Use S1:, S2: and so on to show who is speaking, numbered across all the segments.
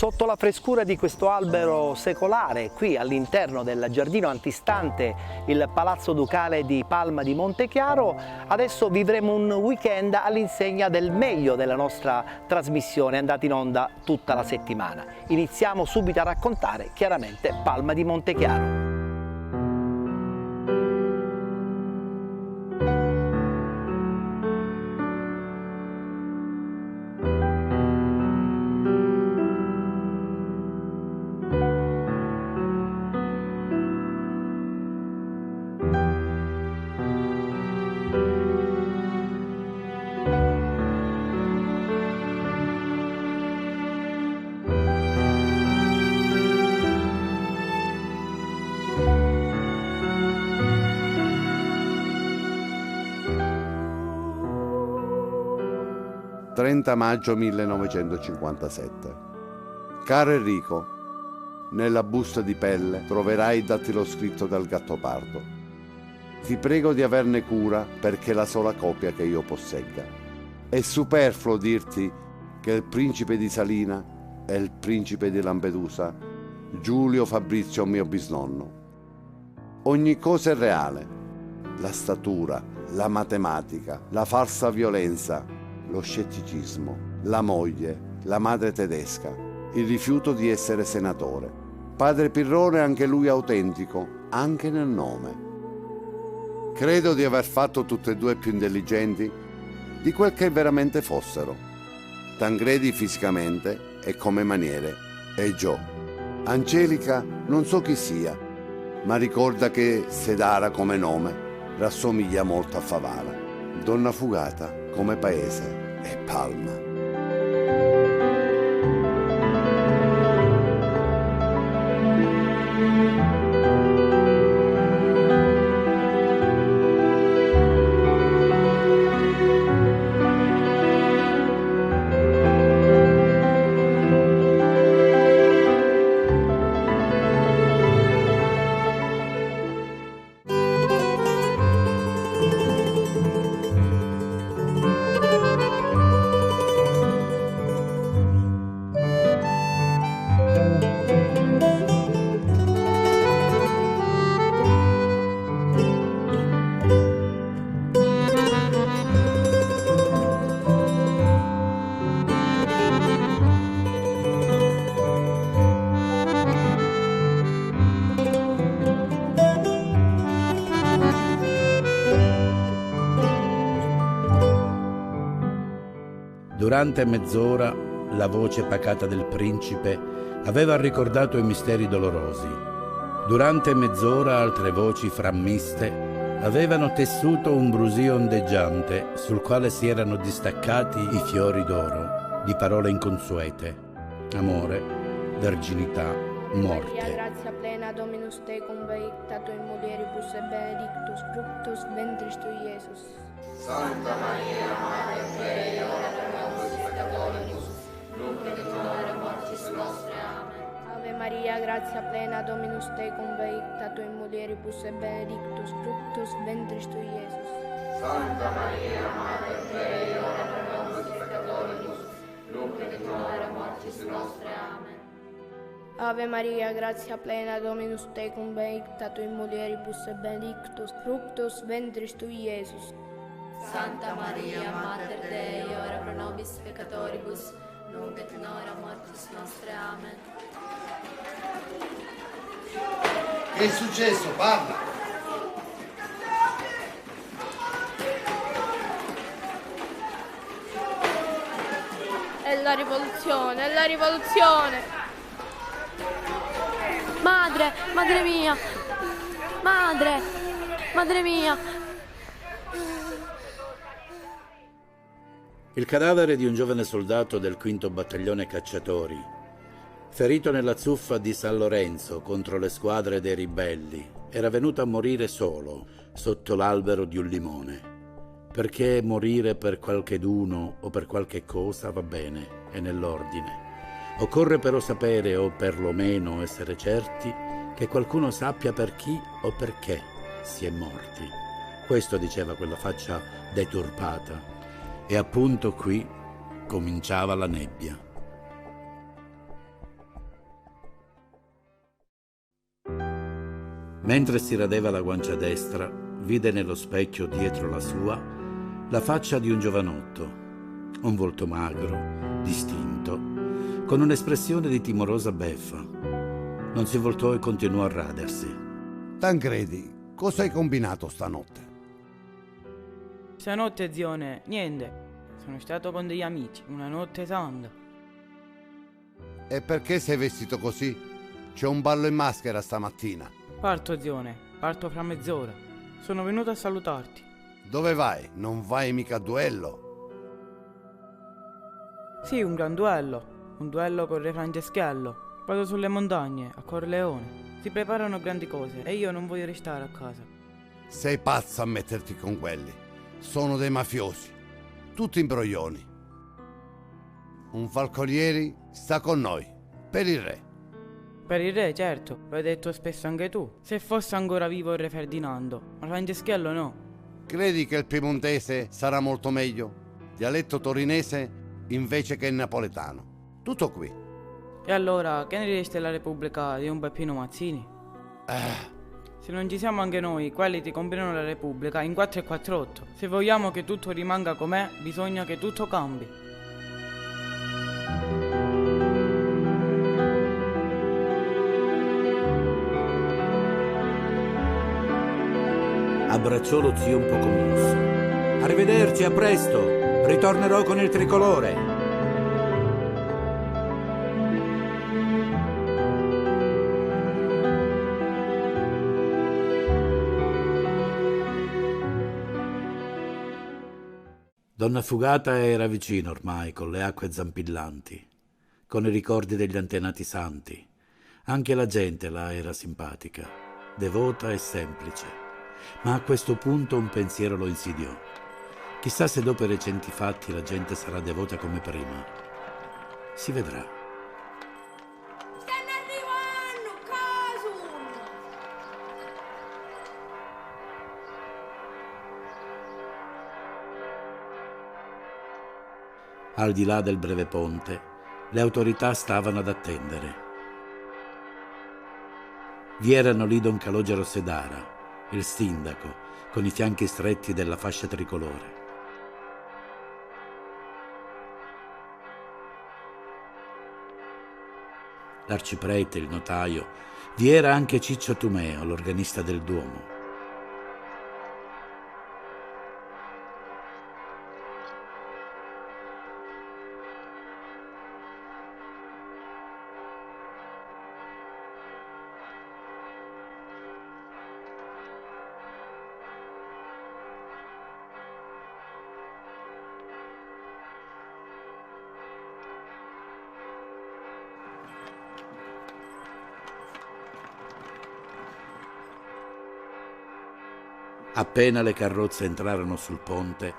S1: Sotto la frescura di questo albero secolare, qui all'interno del giardino antistante il Palazzo Ducale di Palma di Montechiaro, adesso vivremo un weekend all'insegna del meglio della nostra trasmissione andata in onda tutta la settimana. Iniziamo subito a raccontare chiaramente Palma di Montechiaro.
S2: Maggio 1957. Caro Enrico, nella busta di pelle troverai il dattiloscritto del Gattopardo. Ti prego di averne cura perché è la sola copia che io possegga. È superfluo dirti che il principe di Salina è il principe di Lampedusa, Giulio Fabrizio mio bisnonno. Ogni cosa è reale, la statura, la matematica, la falsa violenza, lo scetticismo, la moglie, la madre tedesca, il rifiuto di essere senatore. Padre Pirrone anche lui autentico, anche nel nome. Credo di aver fatto tutte e due più intelligenti di quel che veramente fossero. Tangredi fisicamente e come maniere è Gio. Angelica non so chi sia, ma ricorda che Sedara come nome rassomiglia molto a Favara. Donna Fugata come paese è Palma.
S3: Durante mezz'ora la voce pacata del principe aveva ricordato i misteri dolorosi. Durante mezz'ora altre voci frammiste avevano tessuto un brusio ondeggiante sul quale si erano distaccati i fiori d'oro di parole inconsuete: amore, verginità, morte.
S4: Maria, grazia plena, Dominus tecum, benedicta in mulieribus e benedictus fructus ventris tui, Iesus.
S5: Santa Maria, Mater Dei, ora pro nobis peccatoribus, nunc et in hora mortis nostre. Amen.
S4: Ave Maria, grazia plena, Dominus tecum, benedicta in mulieribus e benedictus fructus ventris tui, Iesus.
S5: Santa Maria, Mater Dei, ora pro nobis peccatoribus, nunc et in hora mortis nostre. Amen.
S4: Ave Maria, grazia plena, Dominus tecum, benedicta in mulieribus e benedictus fructus ventris tui, Iesus.
S6: Santa Maria, Mater Dei, ora pro nobis peccatoribus, nunc et in hora mortis nostre. Amen.
S2: Che è successo? Parla!
S4: È la rivoluzione, è la rivoluzione!
S6: Madre, madre mia! Madre, madre mia!
S3: Il cadavere di un giovane soldato del 5° battaglione cacciatori, ferito nella zuffa di San Lorenzo contro le squadre dei ribelli, era venuto a morire solo sotto l'albero di un limone. Perché morire per qualcheduno o per qualche cosa va bene, è nell'ordine. Occorre però sapere, o perlomeno essere certi, che qualcuno sappia per chi o perché si è morti. Questo diceva quella faccia deturpata. E appunto qui cominciava la nebbia. Mentre si radeva la guancia destra, vide nello specchio dietro la sua la faccia di un giovanotto, un volto magro, distinto, con un'espressione di timorosa beffa. Non si voltò e continuò a radersi.
S2: Tancredi, cosa hai combinato stanotte?
S7: Stanotte, zione, niente. Sono stato con degli amici, una notte santa.
S2: E perché sei vestito così? C'è un ballo in maschera stamattina.
S7: Parto, zione, parto fra mezz'ora. Sono venuto a salutarti.
S2: Dove vai? Non vai mica a duello?
S7: Sì, un gran duello. Un duello con Re Franceschello. Vado sulle montagne, a Corleone. Si preparano grandi cose e io non voglio restare a casa.
S2: Sei pazzo a metterti con quelli. Sono dei mafiosi. Tutti imbroglioni. Un Falconieri sta con noi, per il re.
S7: Per il re, certo, lo hai detto spesso anche tu. Se fosse ancora vivo il re Ferdinando, ma Franceschello no.
S2: Credi che il piemontese sarà molto meglio? Dialetto torinese invece che il napoletano. Tutto qui.
S7: E allora, che ne diresti della Repubblica di un Peppino Mazzini? Se non ci siamo anche noi, quelli ti combinano la Repubblica in 4 e 48. Se vogliamo che tutto rimanga com'è, bisogna che tutto cambi.
S3: Abbracciò lo zio un po' commosso. Arrivederci, a presto! Ritornerò con il tricolore! Donna Fugata era vicino ormai, con le acque zampillanti, con i ricordi degli antenati santi. Anche la gente là era simpatica, devota e semplice. Ma a questo punto un pensiero lo insidiò. Chissà se dopo i recenti fatti la gente sarà devota come prima. Si vedrà.
S6: Stanno arrivando, caso!
S3: Al di là del breve ponte, le autorità stavano ad attendere. Vi erano lì Don Calogero Sedara, il sindaco, con i fianchi stretti della fascia tricolore. L'arciprete, il notaio, vi era anche Ciccio Tumeo, l'organista del Duomo. Appena le carrozze entrarono sul ponte,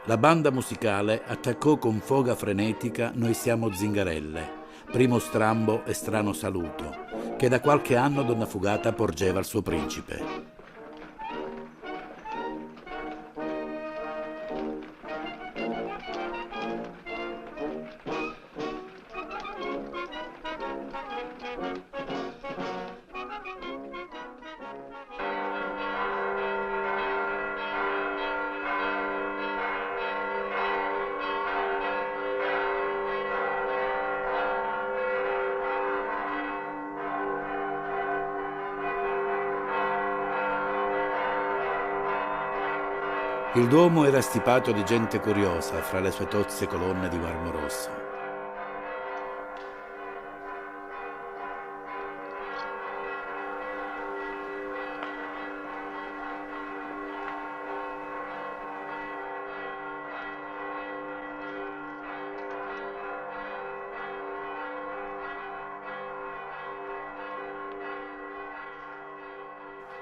S3: la banda musicale attaccò con foga frenetica Noi siamo Zingarelle, primo strambo e strano saluto, che da qualche anno Donna Fugata porgeva al suo principe. Il Duomo era stipato di gente curiosa fra le sue tozze colonne di marmo rosso.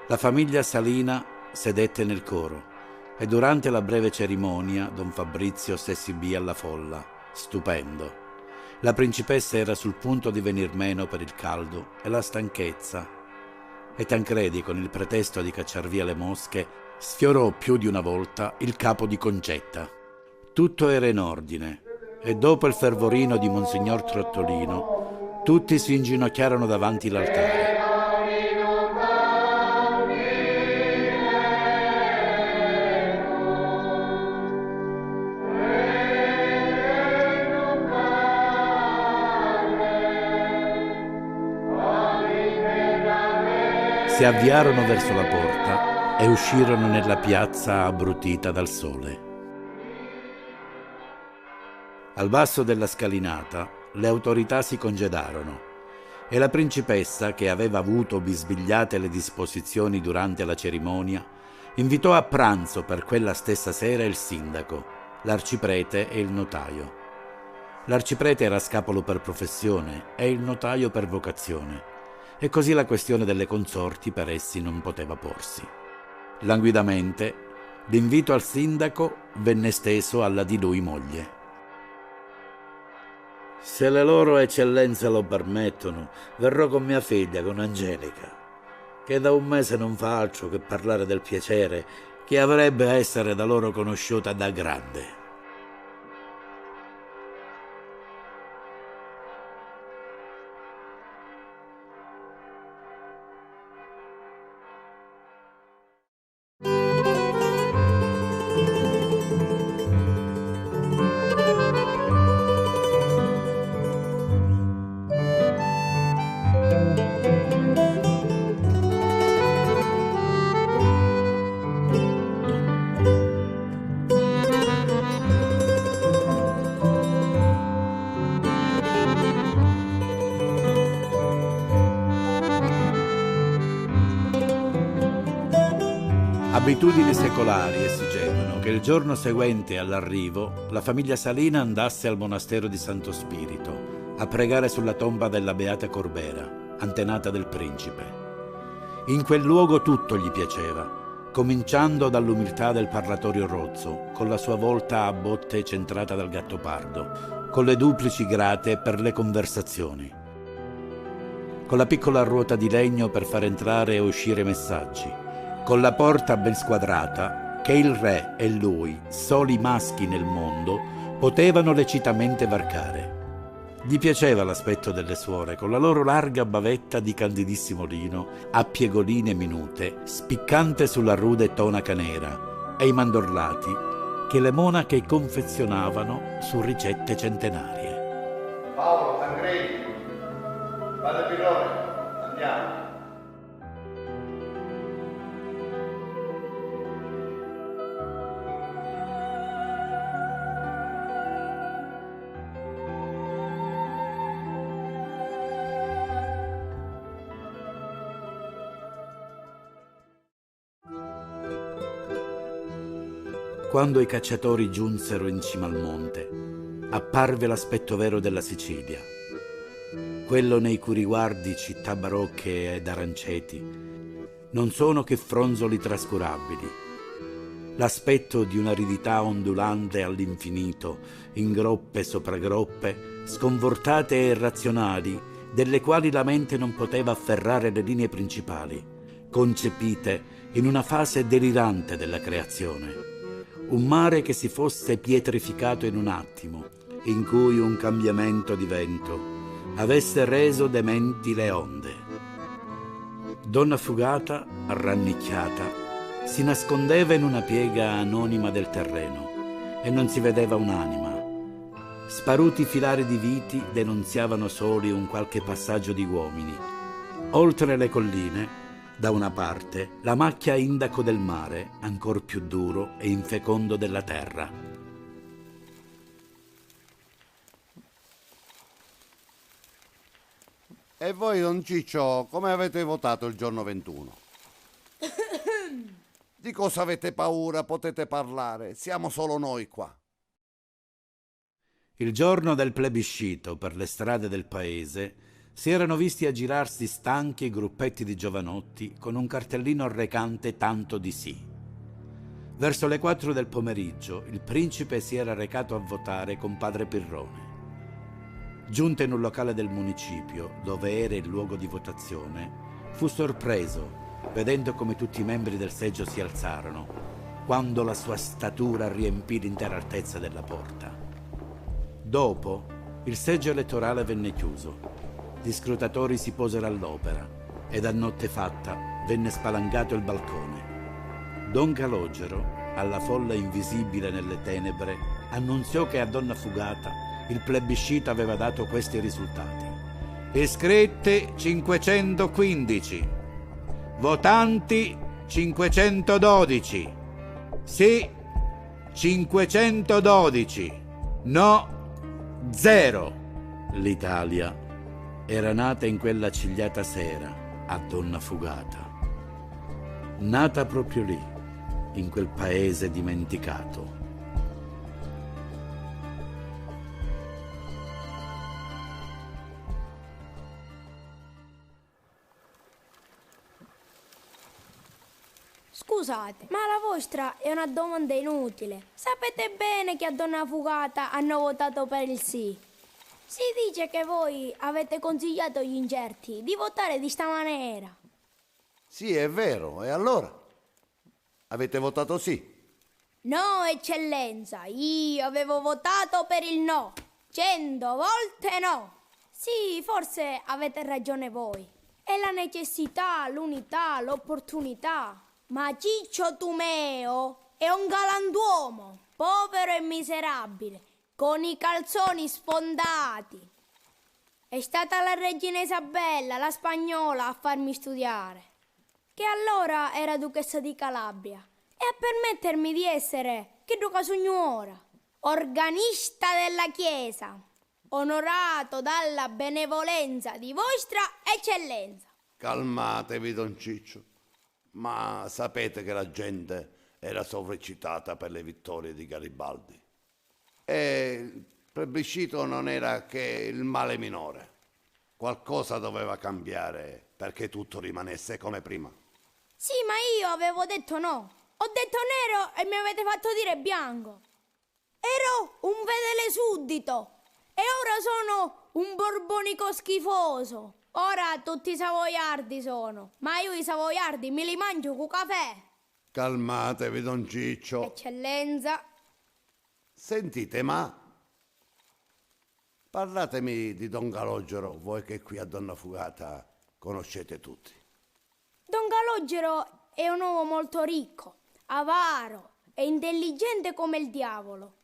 S3: La famiglia Salina sedette nel coro. E durante la breve cerimonia Don Fabrizio s'esibì alla folla, stupendo. La principessa era sul punto di venir meno per il caldo e la stanchezza. E Tancredi, con il pretesto di cacciar via le mosche, sfiorò più di una volta il capo di Concetta. Tutto era in ordine e dopo il fervorino di Monsignor Trottolino tutti si inginocchiarono davanti l'altare. Si avviarono verso la porta e uscirono nella piazza abbrutita dal sole. Al basso della scalinata le autorità si congedarono e la principessa, che aveva avuto bisbigliate le disposizioni durante la cerimonia, invitò a pranzo per quella stessa sera il sindaco, l'arciprete e il notaio. L'arciprete era scapolo per professione e il notaio per vocazione, e così la questione delle consorti per essi non poteva porsi. Languidamente, l'invito al sindaco venne esteso alla di lui moglie. Se le loro eccellenze lo permettono, verrò con mia figlia, con Angelica, che da un mese non fa altro che parlare del piacere che avrebbe a essere da loro conosciuta da grande. Abitudini secolari esigevano che il giorno seguente all'arrivo la famiglia Salina andasse al monastero di Santo Spirito a pregare sulla tomba della beata Corbera, antenata del principe. In quel luogo tutto gli piaceva, cominciando dall'umiltà del parlatorio rozzo, con la sua volta a botte centrata dal Gattopardo, con le duplici grate per le conversazioni, con la piccola ruota di legno per far entrare e uscire i messaggi, con la porta ben squadrata che il re e lui, soli maschi nel mondo, potevano lecitamente varcare. Gli piaceva l'aspetto delle suore, con la loro larga bavetta di candidissimo lino, a piegoline minute, spiccante sulla rude tonaca nera, e i mandorlati che le monache confezionavano su ricette centenarie.
S2: Paolo, Tancredi, padre Pirone, andiamo.
S3: Quando i cacciatori giunsero in cima al monte, apparve l'aspetto vero della Sicilia, quello nei cui riguardi città barocche ed aranceti non sono che fronzoli trascurabili, l'aspetto di un'aridità ondulante all'infinito, in groppe sopra groppe, sconfortate e irrazionali, delle quali la mente non poteva afferrare le linee principali, concepite in una fase delirante della creazione. Un mare che si fosse pietrificato in un attimo, in cui un cambiamento di vento avesse reso dementi le onde. Donna Fugata, rannicchiata, si nascondeva in una piega anonima del terreno e non si vedeva un'anima. Sparuti filari di viti denunziavano soli un qualche passaggio di uomini. Oltre le colline, da una parte, la macchia indaco del mare, ancor più duro e infecondo della terra.
S2: E voi, don Ciccio, come avete votato il giorno 21? Di cosa avete paura? Potete parlare, siamo solo noi qua.
S3: Il giorno del plebiscito, per le strade del paese, si erano visti aggirarsi stanchi gruppetti di giovanotti con un cartellino recante tanto di sì. Verso le 4 del pomeriggio il principe si era recato a votare con padre Pirrone. Giunto in un locale del municipio, dove era il luogo di votazione, fu sorpreso, vedendo come tutti i membri del seggio si alzarono, quando la sua statura riempì l'intera altezza della porta. Dopo, il seggio elettorale venne chiuso. Gli scrutatori si posero all'opera ed a notte fatta venne spalancato il balcone. Don Calogero, alla folla invisibile nelle tenebre, annunziò che a Donna Fugata il plebiscito aveva dato questi risultati. Iscritti 515, Votanti 512. Sì 512. No 0. L'Italia era nata in quella accigliata sera a Donnafugata. Nata proprio lì, in quel paese dimenticato.
S4: Scusate, ma la vostra è una domanda inutile. Sapete bene che a Donnafugata hanno votato per il sì. Si dice che voi avete consigliato agli incerti di votare di sta maniera.
S2: Sì, è vero. E allora? Avete votato sì?
S4: No, eccellenza, io avevo votato per il no. 100 volte no. Sì, forse avete ragione voi. È la necessità, l'unità, l'opportunità. Ma Ciccio Tumeo è un galantuomo, povero e miserabile, con i calzoni sfondati. È stata la regina Isabella, la spagnola, a farmi studiare, che allora era duchessa di Calabria, e a permettermi di essere, che duca signora, organista della chiesa, onorato dalla benevolenza di vostra eccellenza.
S2: Calmatevi, don Ciccio. Ma sapete che la gente era sovreccitata per le vittorie di Garibaldi. E il plebiscito non era che il male minore. Qualcosa doveva cambiare perché tutto rimanesse come prima.
S4: Sì, ma io avevo detto no. Ho detto nero e mi avete fatto dire bianco. Ero un fedele suddito e ora sono un borbonico schifoso. Ora tutti i savoiardi sono, ma io i savoiardi me li mangio con caffè.
S2: Calmatevi, don Ciccio.
S4: Eccellenza.
S2: Sentite, ma parlatemi di don Calogero, voi che qui a Donnafugata conoscete tutti.
S4: Don Calogero è un uomo molto ricco, avaro e intelligente come il diavolo.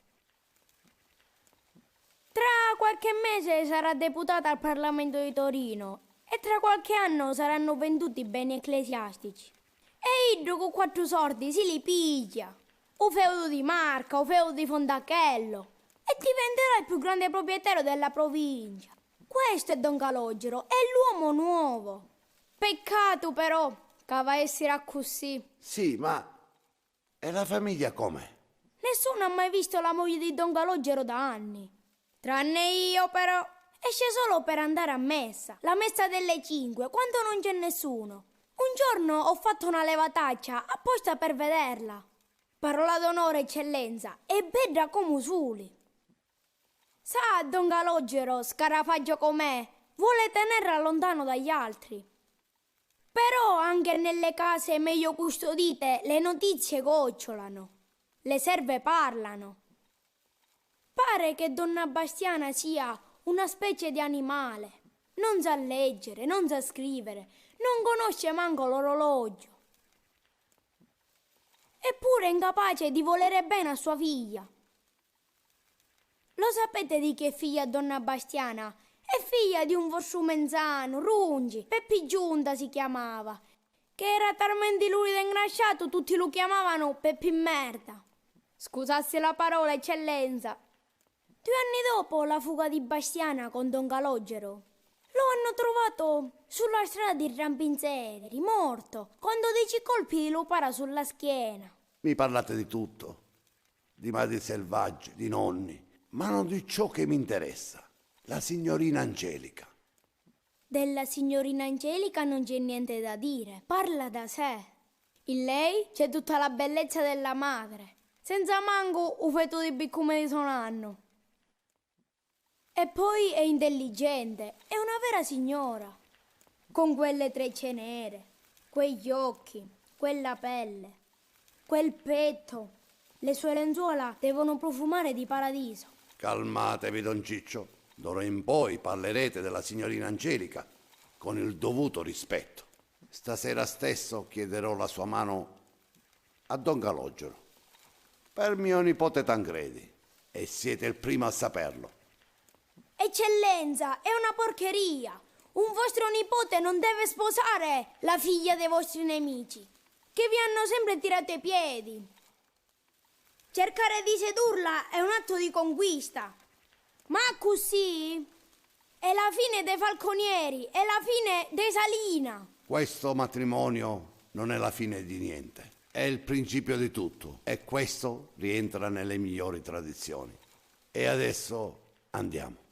S4: Tra qualche mese sarà deputato al Parlamento di Torino e tra qualche anno saranno venduti beni ecclesiastici. E Iddo con 4 sordi si li piglia. O feudo di Marca, o feudo di Fondachello. E diventerà il più grande proprietario della provincia. Questo è Don Calogero, è l'uomo nuovo. Peccato però che va a essere così.
S2: Sì, ma e la famiglia com'è?
S4: Nessuno ha mai visto la moglie di Don Calogero da anni. Tranne io però. Esce solo per andare a messa. La messa delle 5, quando non c'è nessuno. Un giorno ho fatto una levataccia apposta per vederla. Parola d'onore, eccellenza, è bella come usuli. Sa, Don Calogero, scarafaggio com'è, vuole tenerla lontano dagli altri. Però anche nelle case meglio custodite le notizie gocciolano. Le serve parlano. Pare che Donna Bastiana sia una specie di animale. Non sa leggere, non sa scrivere, non conosce manco l'orologio. Eppure è incapace di volere bene a sua figlia. Lo sapete di chi è figlia Donna Bastiana? È figlia di un vorsumenzano, Rungi, Peppi Giunta si chiamava, che era talmente lurido e ingrasciato tutti lo chiamavano Peppi Merda. Scusasse la parola, eccellenza. 2 anni dopo la fuga di Bastiana con Don Calogero, lo hanno trovato sulla strada di Rampinzeri, morto, con 12 colpi di lupara sulla schiena.
S2: Mi parlate di tutto, di madri selvaggi, di nonni, ma non di ciò che mi interessa, la signorina Angelica.
S4: Della signorina Angelica non c'è niente da dire, parla da sé. In lei c'è tutta la bellezza della madre, senza manco un feto di biccume di suo anno. E poi è intelligente, è una vera signora, con quelle trecce nere, quegli occhi, quella pelle, quel petto. Le sue lenzuola devono profumare di paradiso.
S2: Calmatevi, don Ciccio, d'ora in poi parlerete della signorina Angelica con il dovuto rispetto. Stasera stesso chiederò la sua mano a don Calogero per mio nipote Tancredi e siete il primo a saperlo.
S4: Eccellenza, è una porcheria, Un vostro nipote non deve sposare la figlia dei vostri nemici, che vi hanno sempre tirato i piedi. Cercare di sedurla è un atto di conquista, ma così è la fine dei falconieri, è la fine dei Salina.
S2: Questo matrimonio non è la fine di niente, è il principio di tutto e questo rientra nelle migliori tradizioni. E adesso andiamo.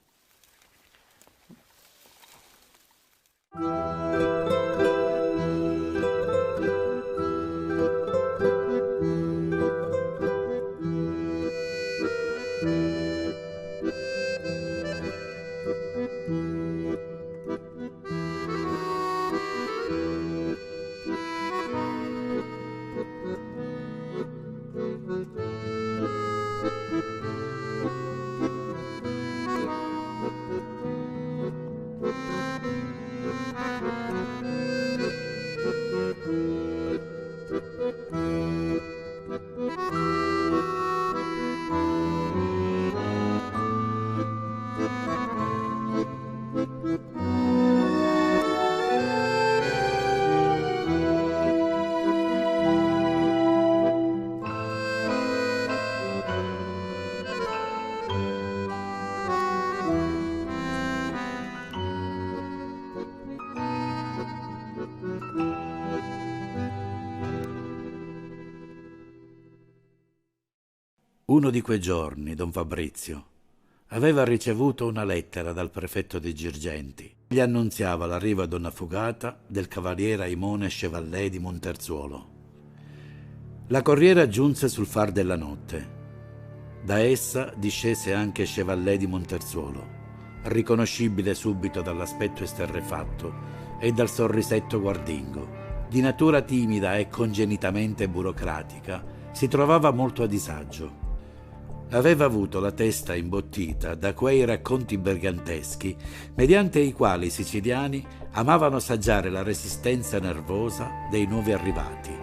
S3: Uno di quei giorni, don Fabrizio aveva ricevuto una lettera dal prefetto di Girgenti. Gli annunziava l'arrivo ad una fugata del cavaliere Aimone Chevallé di Monterzuolo. La corriera giunse sul far della notte. Da essa discese anche Chevallé di Monterzuolo, riconoscibile subito dall'aspetto esterrefatto e dal sorrisetto guardingo. Di natura timida e congenitamente burocratica, si trovava molto a disagio. Aveva avuto la testa imbottita da quei racconti briganteschi mediante i quali i siciliani amavano assaggiare la resistenza nervosa dei nuovi arrivati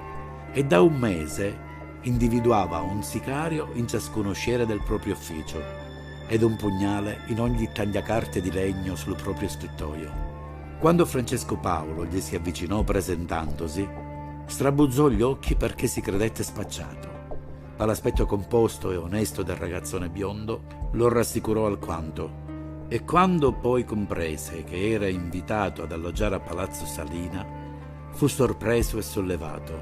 S3: e da un mese individuava un sicario in ciascun usciere del proprio ufficio ed un pugnale in ogni tagliacarte di legno sul proprio scrittoio. Quando Francesco Paolo gli si avvicinò presentandosi, strabuzzò gli occhi perché si credette spacciato. Ma l'aspetto composto e onesto del ragazzone biondo lo rassicurò alquanto, e quando poi comprese che era invitato ad alloggiare a Palazzo Salina, fu sorpreso e sollevato.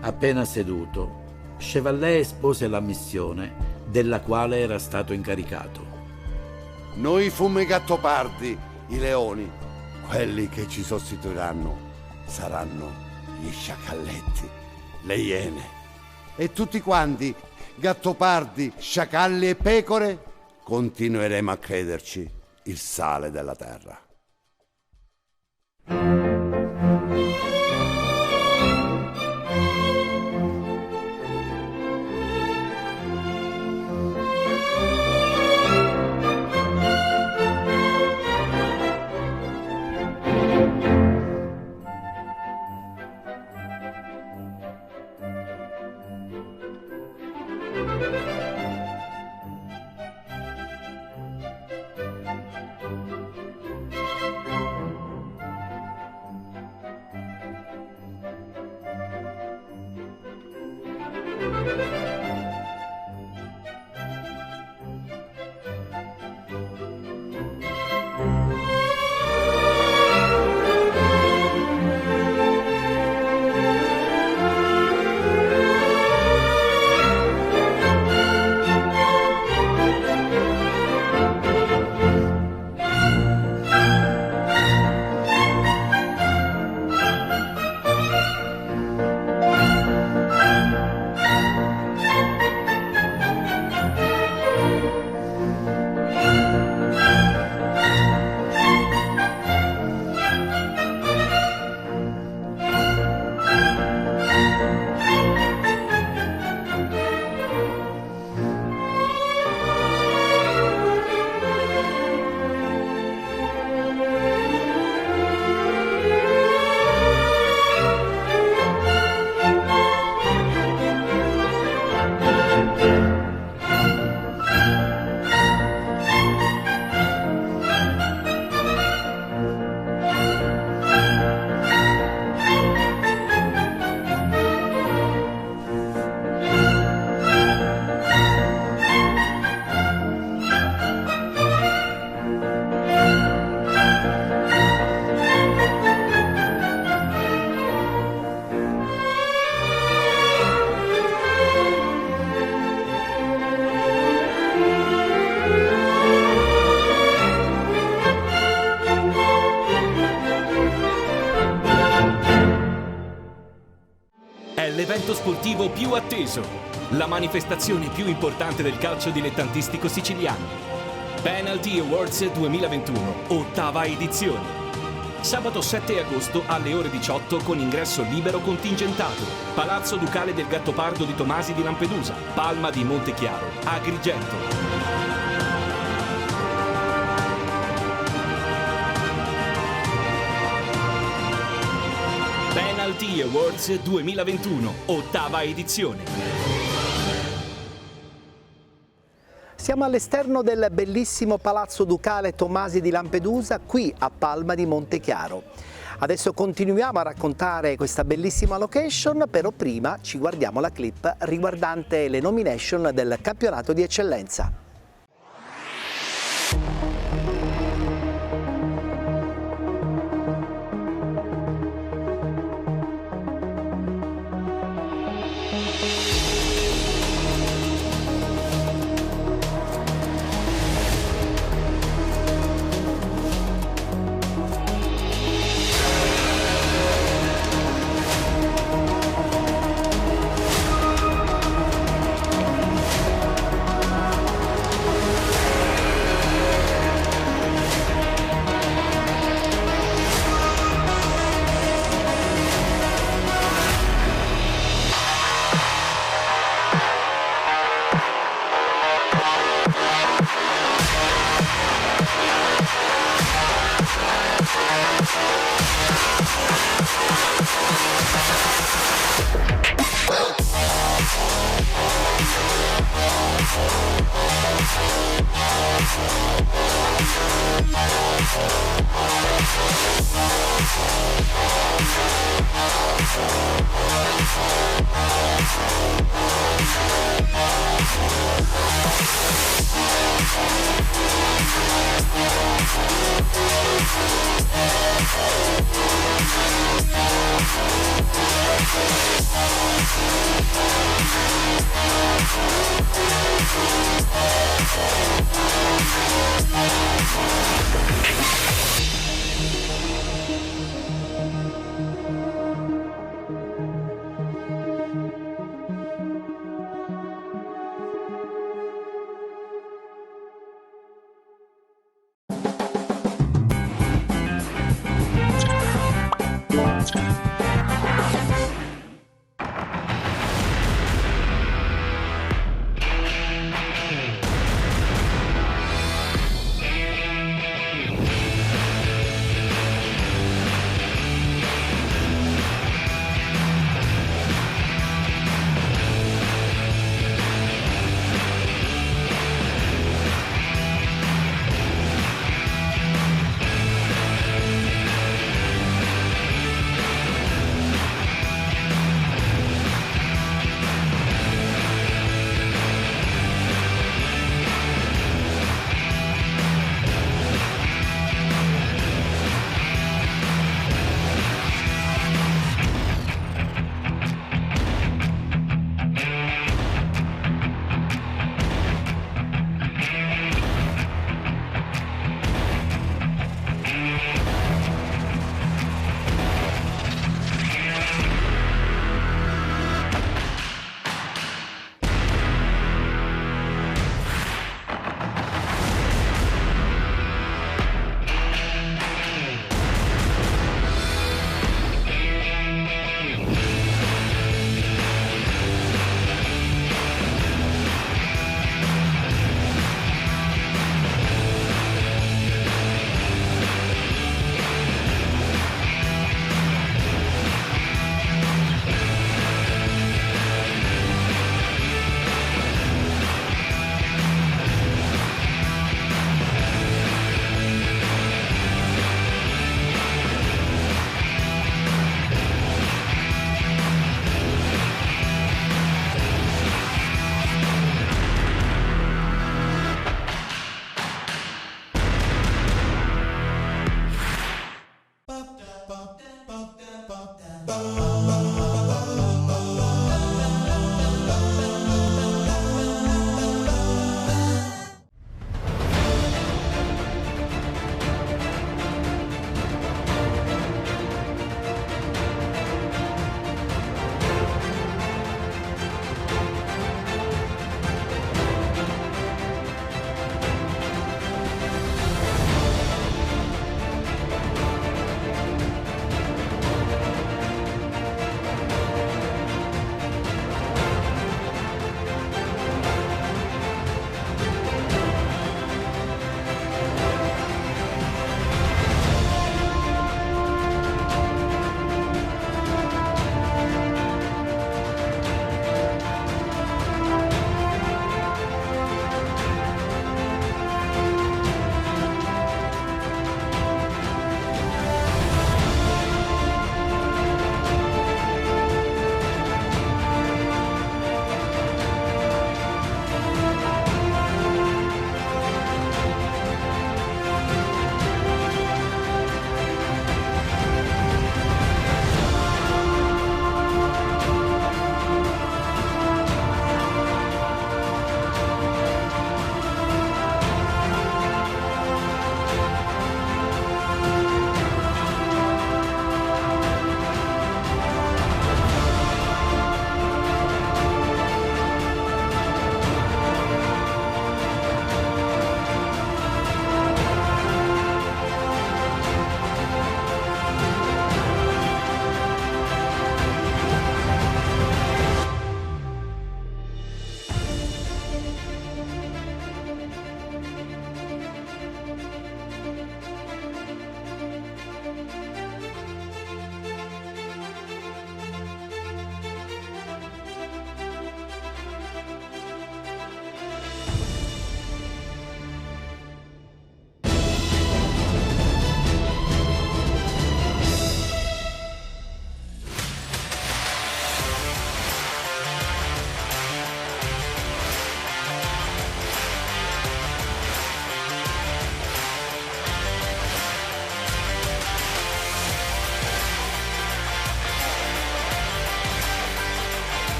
S3: Appena seduto, Chevallé espose la missione della quale era stato incaricato.
S2: Noi fummo i gattopardi, i leoni. Quelli che ci sostituiranno saranno gli sciacalletti, le iene. E tutti quanti, gattopardi, sciacalli e pecore, continueremo a crederci il sale della terra.
S8: l'evento sportivo più atteso, la manifestazione più importante del calcio dilettantistico siciliano. Penalty Awards 2021, 8ª edizione. Sabato 7 agosto alle ore 18 con ingresso libero contingentato. Palazzo Ducale del Gattopardo di Tomasi di Lampedusa, Palma di Montechiaro, Agrigento. Penalty Awards 2021, 8ª edizione.
S1: Siamo all'esterno del bellissimo Palazzo Ducale Tomasi di Lampedusa, qui a Palma di Montechiaro. Adesso continuiamo a raccontare questa bellissima location, però prima ci guardiamo la clip riguardante le nomination del campionato di eccellenza.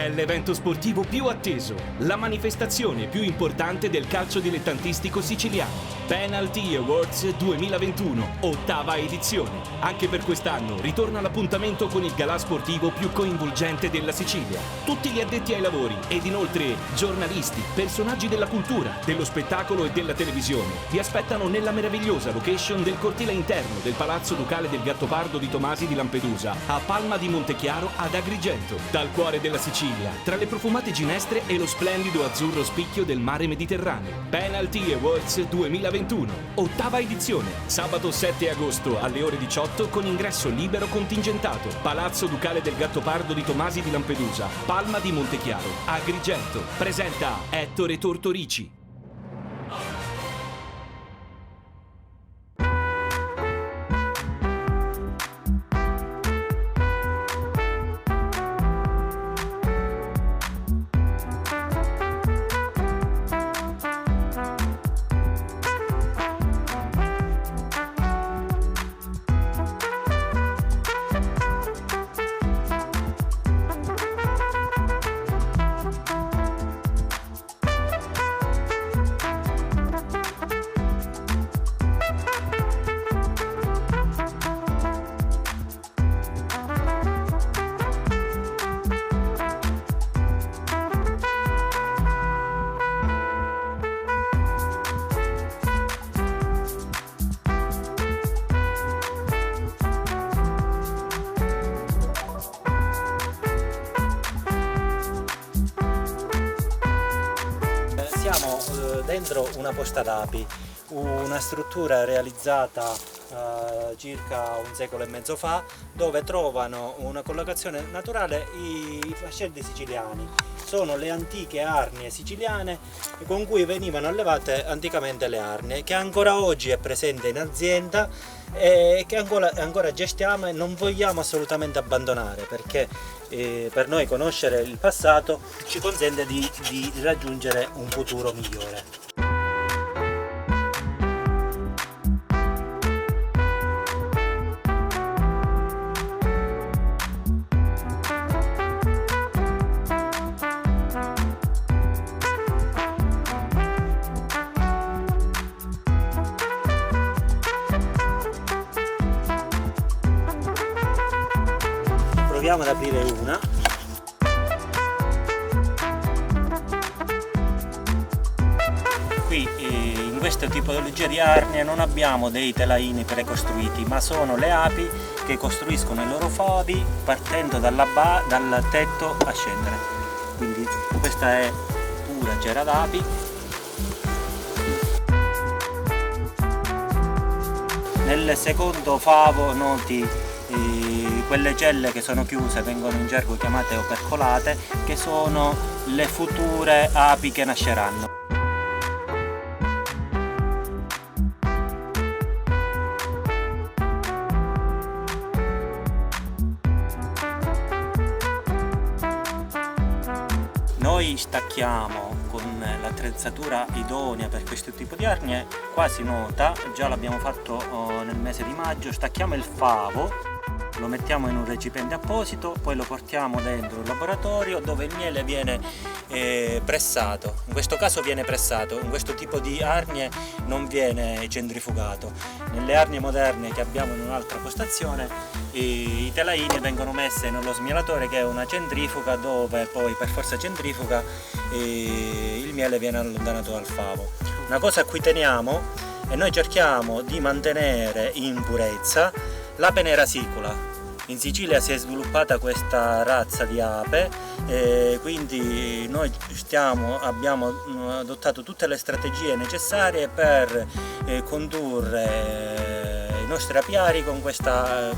S8: è l'evento sportivo più atteso, la manifestazione più importante del calcio dilettantistico siciliano. Penalty Awards 2021, 8ª edizione. Anche per quest'anno ritorna l'appuntamento con il galà sportivo più coinvolgente della Sicilia. Tutti gli addetti ai lavori ed inoltre giornalisti, personaggi della cultura, dello spettacolo e della televisione vi aspettano nella meravigliosa location del cortile interno del Palazzo Ducale del Gattopardo di Tomasi di Lampedusa, a Palma di Montechiaro ad Agrigento. Dal cuore della Sicilia, tra le profumate ginestre e lo splendido azzurro spicchio del mare Mediterraneo. Penalty Awards 2021, 8ª edizione, sabato 7 agosto alle ore 18 con ingresso libero contingentato. Palazzo Ducale del Gattopardo di Tomasi di Lampedusa, Palma di Montechiaro, Agrigento. Presenta Ettore Tortorici.
S9: Siamo dentro una posta d'api, una struttura realizzata circa un secolo e mezzo fa, dove trovano una collocazione naturale i fascelli siciliani. Sono le antiche arnie siciliane con cui venivano allevate anticamente le arnie, che ancora oggi è presente in azienda e che ancora gestiamo e non vogliamo assolutamente abbandonare, perché per noi conoscere il passato ci consente di raggiungere un futuro migliore. Proviamo ad aprire una. Qui in questo tipologia di arnie non abbiamo dei telaini precostruiti, ma sono le api che costruiscono i loro fodi partendo dal tetto a scendere. Quindi questa è pura cera d'api. Nel secondo favo noti quelle celle che sono chiuse, vengono in gergo chiamate opercolate, che sono le future api che nasceranno. Noi stacchiamo con l'attrezzatura idonea per questo tipo di arnie quasi nota, già l'abbiamo fatto nel mese di maggio. Stacchiamo il favo, lo mettiamo in un recipiente apposito, poi lo portiamo dentro il laboratorio dove il miele viene pressato. In questo caso viene pressato, in questo tipo di arnie non viene centrifugato. Nelle arnie moderne che abbiamo in un'altra postazione, i telaini vengono messi nello smielatore, che è una centrifuga, dove poi per forza centrifuga il miele viene allontanato dal favo. Una cosa a cui teniamo, e noi cerchiamo di mantenere in purezza l'ape nera sicula. In Sicilia si è sviluppata questa razza di ape, quindi noi abbiamo adottato tutte le strategie necessarie per condurre i nostri apiari con questa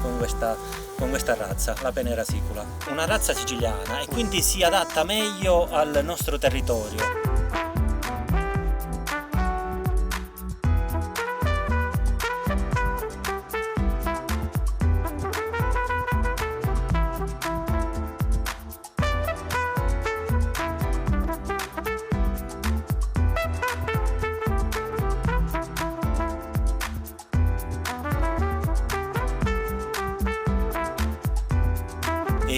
S9: razza, l'ape nera sicula. Una razza siciliana e quindi si adatta meglio al nostro territorio. E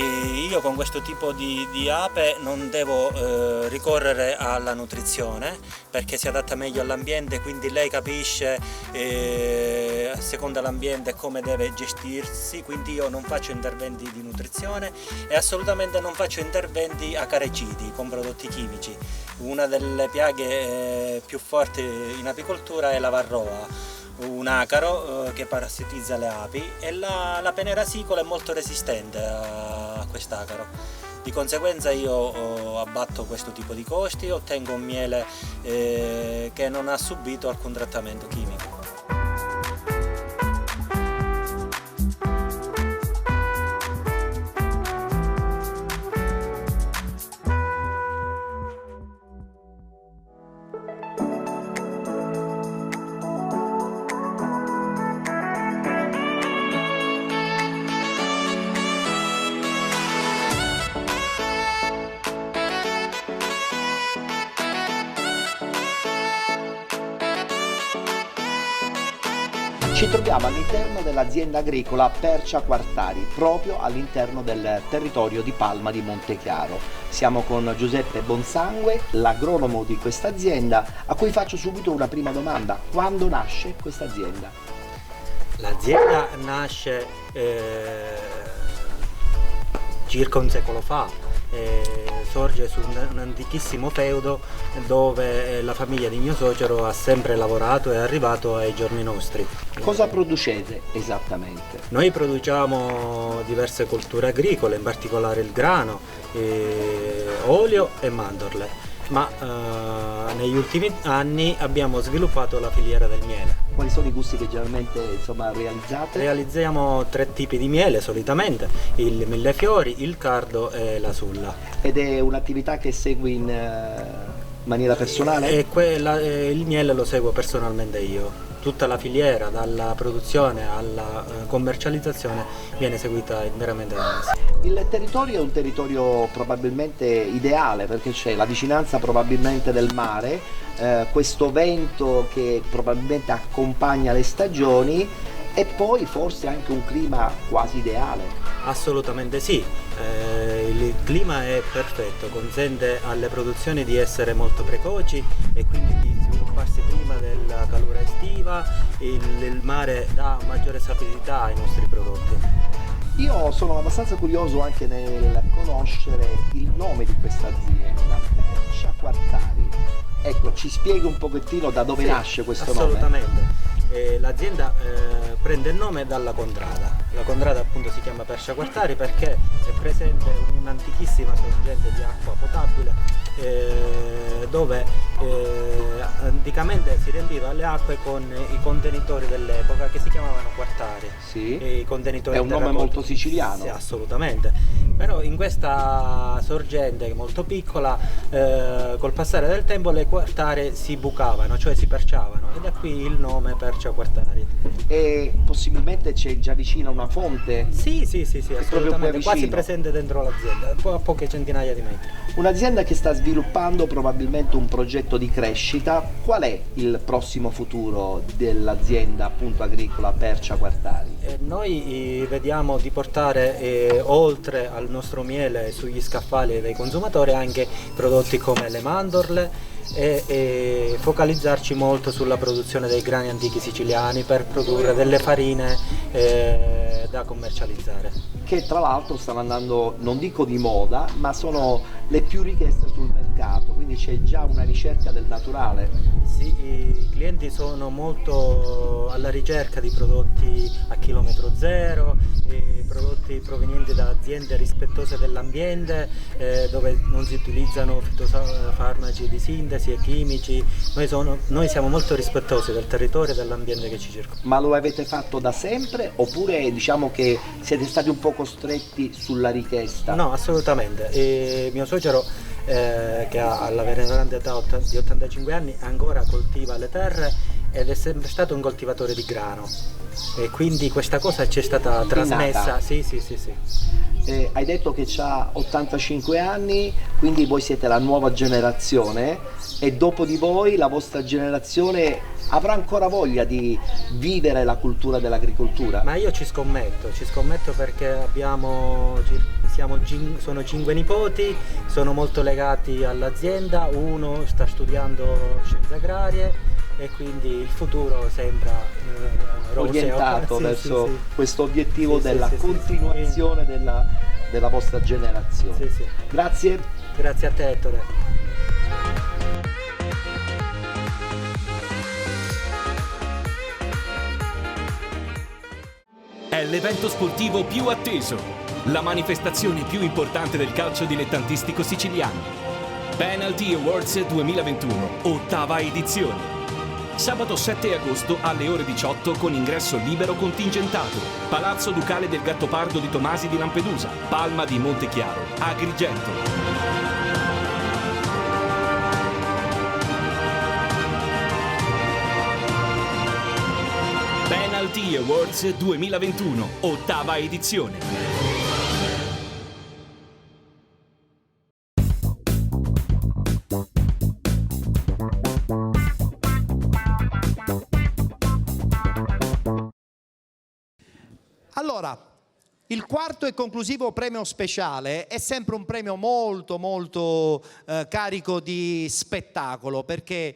S9: io con questo tipo di ape non devo ricorrere alla nutrizione perché si adatta meglio all'ambiente, quindi lei capisce a seconda dell'ambiente come deve gestirsi, quindi io non faccio interventi di nutrizione e assolutamente non faccio interventi acaricidi con prodotti chimici. Una delle piaghe più forti in apicoltura è la varroa, un acaro che parassitizza le api, e la penerasicola è molto resistente a quest'acaro. Di conseguenza io abbatto questo tipo di costi, ottengo un miele che non ha subito alcun trattamento chimico.
S1: Ci troviamo all'interno dell'azienda agricola Percia Quartari, proprio all'interno del territorio di Palma di Montechiaro. Siamo con Giuseppe Bonsangue, l'agronomo di questa azienda, a cui faccio subito una prima domanda. Quando nasce questa azienda?
S9: L'azienda nasce circa un secolo fa. Sorge su un antichissimo feudo dove la famiglia di mio suocero ha sempre lavorato e è arrivato ai giorni nostri.
S1: Cosa producete esattamente?
S9: Noi produciamo diverse colture agricole, in particolare il grano, olio e mandorle, ma negli ultimi anni abbiamo sviluppato la filiera del miele.
S1: Quali sono i gusti che generalmente realizzate?
S9: Realizziamo 3 tipi di miele solitamente, il millefiori, il cardo e la sulla.
S1: Ed è un'attività che segui in maniera personale?
S9: Il miele lo seguo personalmente io. Tutta la filiera, dalla produzione alla commercializzazione, viene seguita interamente da me.
S1: Il territorio è un territorio probabilmente ideale perché c'è la vicinanza probabilmente del mare, questo vento che probabilmente accompagna le stagioni e poi forse anche un clima quasi ideale.
S9: Assolutamente sì, il clima è perfetto, consente alle produzioni di essere molto precoci e quindi di svilupparsi prima della calura estiva. Il mare dà maggiore sapidità ai nostri prodotti.
S1: Io sono abbastanza curioso anche nel conoscere il nome di questa azienda, Percia Quartari. Ecco, ci spieghi un pochettino da dove nasce questo nome?
S9: Assolutamente. L'azienda prende il nome dalla contrada. La contrada appunto si chiama Percia Quartari perché è presente un'antichissima sorgente di acqua potabile dove anticamente si riempiva le acque con i contenitori dell'epoca che si chiamavano quartari.
S1: Sì.
S9: I contenitori
S1: è un nome molto siciliano.
S9: Sì, assolutamente. Però in questa sorgente molto piccola col passare del tempo le quartare si bucavano, cioè si perciavano, e da qui il nome Percia Quartari.
S1: E possibilmente c'è già vicino una fonte?
S9: Sì, assolutamente, quasi presente dentro l'azienda, a poche centinaia di metri.
S1: Un'azienda che sta sviluppando probabilmente un progetto di crescita. Qual è il prossimo futuro dell'azienda appunto agricola Percia Quartari?
S9: Noi vediamo di portare oltre al nostro miele sugli scaffali dei consumatori anche prodotti come le mandorle e focalizzarci molto sulla produzione dei grani antichi siciliani per produrre delle farine da commercializzare.
S1: Che tra l'altro stanno andando, non dico di moda, ma sono le più richieste sul mercato, quindi c'è già una ricerca del naturale.
S9: Sì, i clienti sono molto alla ricerca di prodotti a chilometro zero, prodotti provenienti da aziende rispettose dell'ambiente, dove non si utilizzano fitofarmaci di sintesi e chimici. Noi siamo molto rispettosi del territorio e dell'ambiente che ci circonda.
S1: Ma lo avete fatto da sempre oppure diciamo che siete stati un po' costretti sulla richiesta?
S9: No, assolutamente. Mio suocero che ha la veneranda età di 85 anni ancora coltiva le terre ed è sempre stato un coltivatore di grano e quindi questa cosa ci è stata trasmessa. Sì.
S1: Hai detto che ha 85 anni, quindi voi siete la nuova generazione e dopo di voi la vostra generazione avrà ancora voglia di vivere la cultura dell'agricoltura?
S9: Ma io ci scommetto perché sono 5 nipoti, sono molto legati all'azienda, uno sta studiando scienze agrarie e quindi il futuro sembra roseo.
S1: Orientato
S9: Sì,
S1: verso
S9: sì, sì.
S1: questo obiettivo
S9: Sì,
S1: della
S9: sì, sì,
S1: continuazione della vostra generazione.
S9: Sì, sì.
S1: Grazie.
S9: Grazie a te, Ettore.
S8: È l'evento sportivo più atteso, la manifestazione più importante del calcio dilettantistico siciliano. Penalty Awards 2021, ottava edizione. Sabato 7 agosto alle ore 18 con ingresso libero contingentato. Palazzo Ducale del Gattopardo di Tomasi di Lampedusa, Palma di Montechiaro, Agrigento. Penalty Awards 2021, ottava edizione.
S1: Allora, il quarto e conclusivo premio speciale è sempre un premio molto carico di spettacolo, perché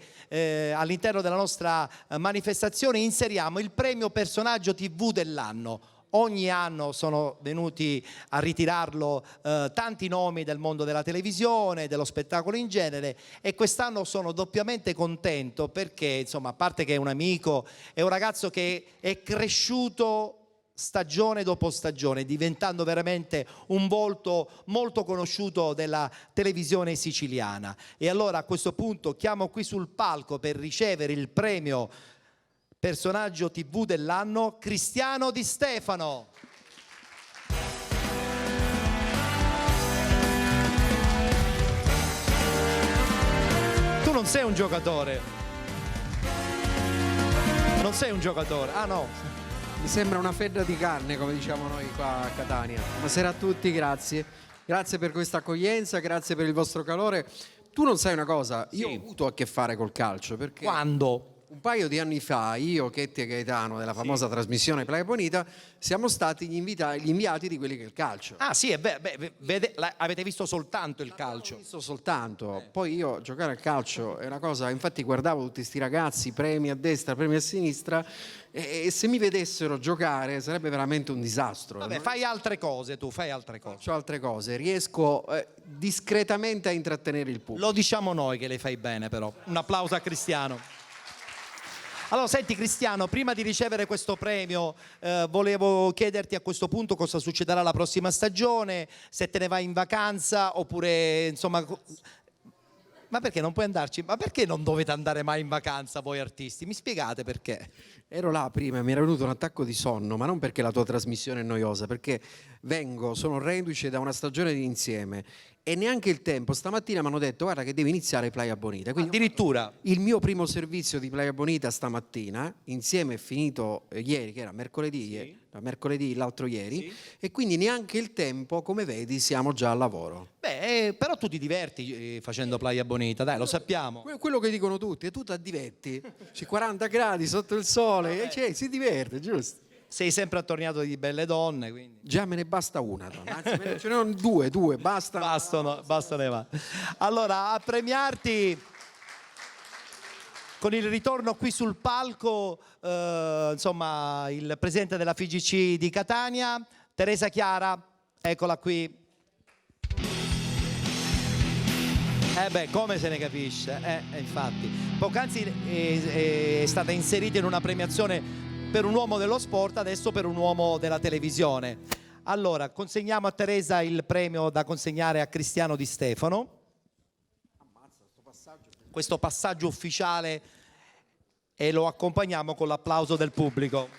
S1: all'interno della nostra manifestazione inseriamo il premio personaggio TV dell'anno. Ogni anno sono venuti a ritirarlo tanti nomi del mondo della televisione, dello spettacolo in genere, e quest'anno sono doppiamente contento perché, insomma, a parte che è un amico, è un ragazzo che è cresciuto stagione dopo stagione, diventando veramente un volto molto conosciuto della televisione siciliana. E allora a questo punto chiamo qui sul palco per ricevere il premio personaggio TV dell'anno Cristiano Di Stefano. Tu non sei un giocatore. Non sei un giocatore. Ah no.
S10: Mi sembra una fetta di carne, come diciamo noi qua a Catania. Buonasera a tutti, grazie. Grazie per questa accoglienza, grazie per il vostro calore. Tu non sai una cosa, io ho avuto a che fare col calcio, perché
S1: Quando?
S10: un paio di anni fa io, Chetti e Gaetano della famosa trasmissione Playa Bonita siamo stati gli inviati di quelli che è il calcio.
S1: Ah sì, avete visto soltanto il calcio?
S10: Ho visto soltanto, poi io giocare al calcio è una cosa, infatti guardavo tutti sti ragazzi, premi a destra, premi a sinistra, e se mi vedessero giocare sarebbe veramente un disastro.
S1: Vabbè, fai altre cose tu, fai altre cose.
S10: Faccio altre cose, riesco discretamente a intrattenere il pubblico.
S1: Lo diciamo noi che le fai bene però. Un applauso a Cristiano. Allora, senti Cristiano, prima di ricevere questo premio volevo chiederti a questo punto cosa succederà la prossima stagione, se te ne vai in vacanza oppure insomma... Ma perché non puoi andarci? Ma perché non dovete andare mai in vacanza voi artisti? Mi spiegate perché?
S10: Ero là prima, mi era venuto un attacco di sonno, ma non perché la tua trasmissione è noiosa, perché sono reduce da una stagione di insieme e neanche il tempo. Stamattina mi hanno detto guarda che devi iniziare Playa Bonita. Quindi
S1: addirittura
S10: il mio primo servizio di Playa Bonita stamattina, insieme è finito ieri, che era mercoledì, mercoledì l'altro ieri, e quindi neanche il tempo, come vedi, siamo già al lavoro.
S1: Beh, però tu ti diverti facendo Playa Bonita, dai, lo sappiamo.
S10: Quello che dicono tutti, e tu ti diverti. C'è 40 gradi sotto il sole, e si diverte, giusto?
S1: Sei sempre attorniato di belle donne, quindi.
S10: Già me ne basta una donna, anzi ce ne sono due, basta.
S1: Bastano. Allora, a premiarti con il ritorno qui sul palco, insomma, il presidente della FIGC di Catania, Teresa Chiara, eccola qui. Come se ne capisce, infatti. Poc'anzi è stata inserita in una premiazione per un uomo dello sport, adesso per un uomo della televisione. Allora, consegniamo a Teresa il premio da consegnare a Cristiano Di Stefano. Questo passaggio ufficiale, e lo accompagniamo con l'applauso del pubblico.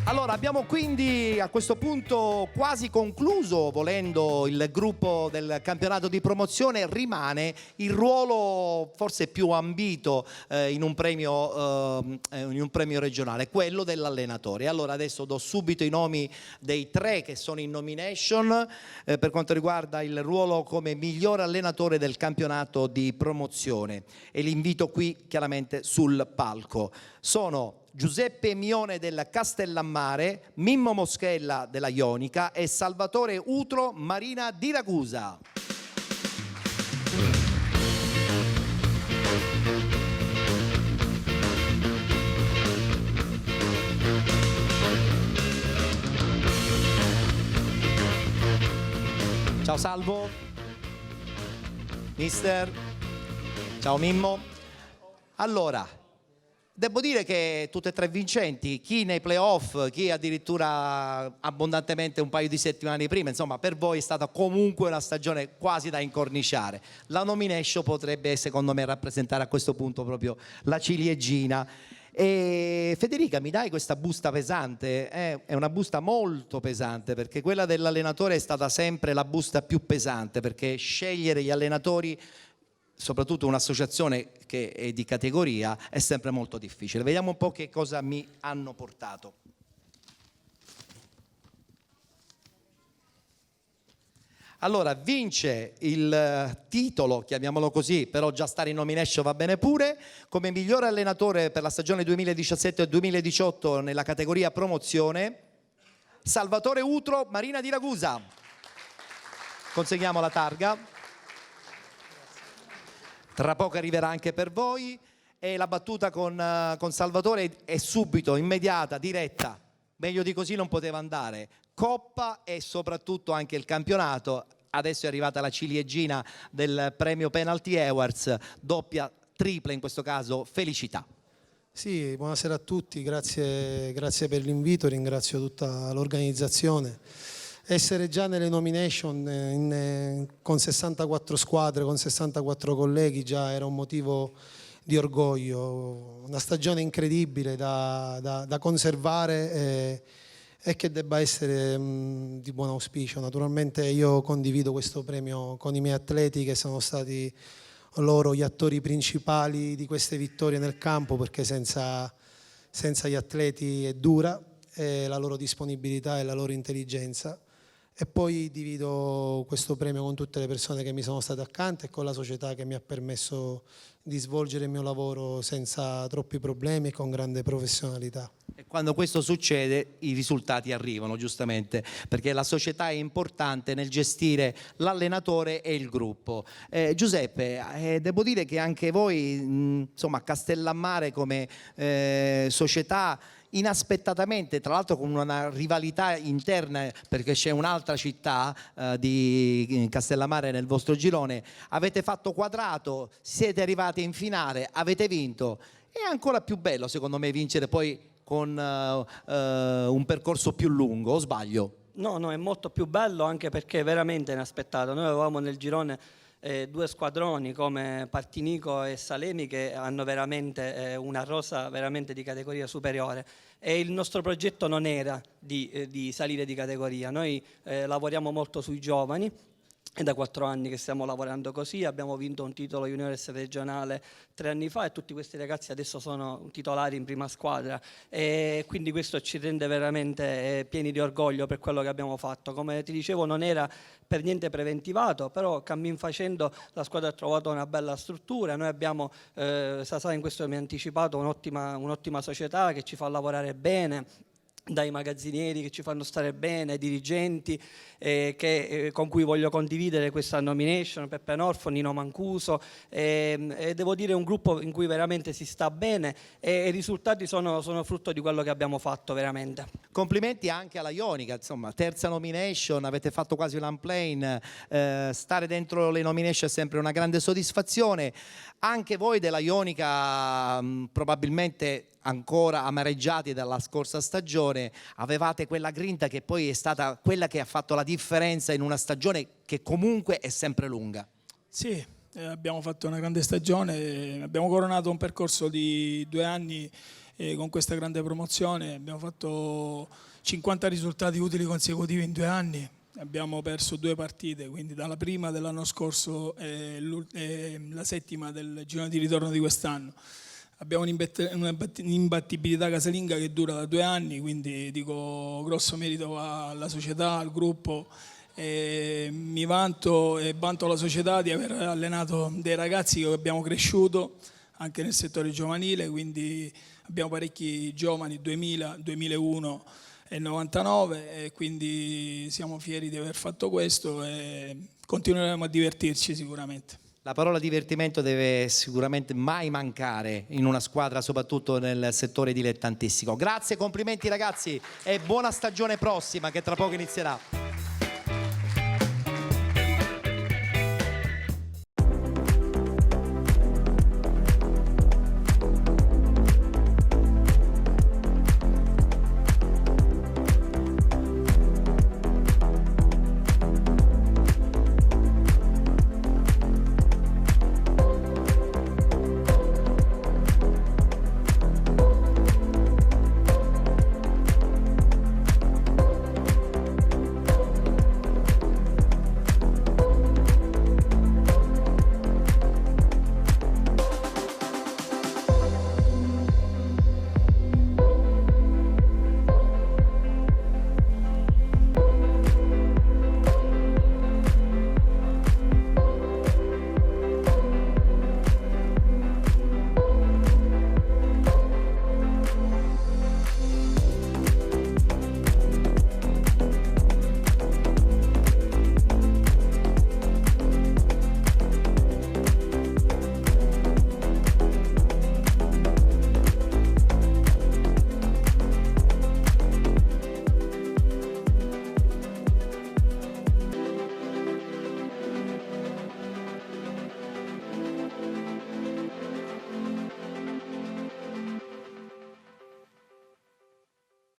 S1: Allora, abbiamo quindi a questo punto quasi concluso, volendo, il gruppo del campionato di promozione. Rimane il ruolo forse più ambito in un premio regionale, quello dell'allenatore. Allora adesso do subito i nomi dei 3 che sono in nomination per quanto riguarda il ruolo come miglior allenatore del campionato di promozione, e li invito qui chiaramente sul palco. Sono Giuseppe Mione del Castellammare, Mimmo Moschella della Ionica e Salvatore Utro Marina di Ragusa. Ciao Salvo, mister, ciao Mimmo. Allora, devo dire che tutte e tre vincenti, chi nei playoff, chi addirittura abbondantemente un paio di settimane prima, insomma per voi è stata comunque una stagione quasi da incorniciare. La nomination potrebbe secondo me rappresentare a questo punto proprio la ciliegina. E Federica, mi dai questa busta pesante? È una busta molto pesante, perché quella dell'allenatore è stata sempre la busta più pesante, perché scegliere gli allenatori, soprattutto un'associazione che è di categoria, è sempre molto difficile. Vediamo un po' che cosa mi hanno portato. Allora, vince il titolo, chiamiamolo così, però già stare in nomination va bene pure, come miglior allenatore per la stagione 2017-2018 nella categoria promozione, Salvatore Utro Marina di Ragusa. Consegniamo la targa. Tra poco arriverà anche per voi, e la battuta con Salvatore è subito, immediata, diretta. Meglio di così non poteva andare. Coppa e soprattutto anche il campionato. Adesso è arrivata la ciliegina del premio Penalty Awards, doppia, tripla in questo caso, felicità.
S11: Sì, buonasera a tutti, grazie per l'invito, ringrazio tutta l'organizzazione. Essere già nelle nomination con 64 squadre, con 64 colleghi, già era un motivo di orgoglio, una stagione incredibile da conservare e che debba essere di buon auspicio. Naturalmente io condivido questo premio con i miei atleti, che sono stati loro gli attori principali di queste vittorie nel campo, perché senza gli atleti è dura, la loro disponibilità e la loro intelligenza. E poi divido questo premio con tutte le persone che mi sono state accanto e con la società che mi ha permesso di svolgere il mio lavoro senza troppi problemi e con grande professionalità.
S1: E quando questo succede i risultati arrivano, giustamente, perché la società è importante nel gestire l'allenatore e il gruppo. Giuseppe, devo dire che anche voi, insomma, Castellammare come società, inaspettatamente, tra l'altro con una rivalità interna, perché c'è un'altra città di Castellammare nel vostro girone, avete fatto quadrato, siete arrivati in finale, avete vinto. È ancora più bello secondo me vincere poi con un percorso più lungo, o sbaglio?
S12: No, è molto più bello, anche perché è veramente inaspettato. Noi avevamo nel girone due squadroni come Partinico e Salemi, che hanno veramente una rosa veramente di categoria superiore, e il nostro progetto non era di salire di categoria. Noi lavoriamo molto sui giovani. È da 4 anni che stiamo lavorando così, abbiamo vinto un titolo juniores regionale 3 anni fa e tutti questi ragazzi adesso sono titolari in prima squadra, e quindi questo ci rende veramente pieni di orgoglio per quello che abbiamo fatto. Come ti dicevo, non era per niente preventivato, però cammin facendo la squadra ha trovato una bella struttura. Noi abbiamo, Sasà in questo mi ha anticipato, un'ottima società che ci fa lavorare bene, dai magazzinieri che ci fanno stare bene, ai dirigenti con cui voglio condividere questa nomination, Peppe Norfo, Nino Mancuso, e devo dire un gruppo in cui veramente si sta bene, e i risultati sono frutto di quello che abbiamo fatto veramente.
S1: Complimenti anche alla Ionica, insomma, terza nomination, avete fatto quasi un unplane, stare dentro le nomination è sempre una grande soddisfazione. Anche voi della Ionica probabilmente ancora amareggiati dalla scorsa stagione, avevate quella grinta che poi è stata quella che ha fatto la differenza in una stagione che comunque è sempre lunga.
S13: Sì, abbiamo fatto una grande stagione, abbiamo coronato un percorso di 2 anni con questa grande promozione, abbiamo fatto 50 risultati utili consecutivi in 2 anni. Abbiamo perso 2 partite, quindi dalla prima dell'anno scorso e la settima del girone di ritorno di quest'anno. Abbiamo un'imbattibilità casalinga che dura da 2 anni, quindi dico grosso merito alla società, al gruppo. Mi vanto e vanto la società di aver allenato dei ragazzi che abbiamo cresciuto anche nel settore giovanile, quindi abbiamo parecchi giovani, 2000, 2001 e 99, e quindi siamo fieri di aver fatto questo e continueremo a divertirci sicuramente.
S1: La parola divertimento deve sicuramente mai mancare in una squadra, soprattutto nel settore dilettantistico. Grazie, complimenti ragazzi e buona stagione prossima che tra poco inizierà.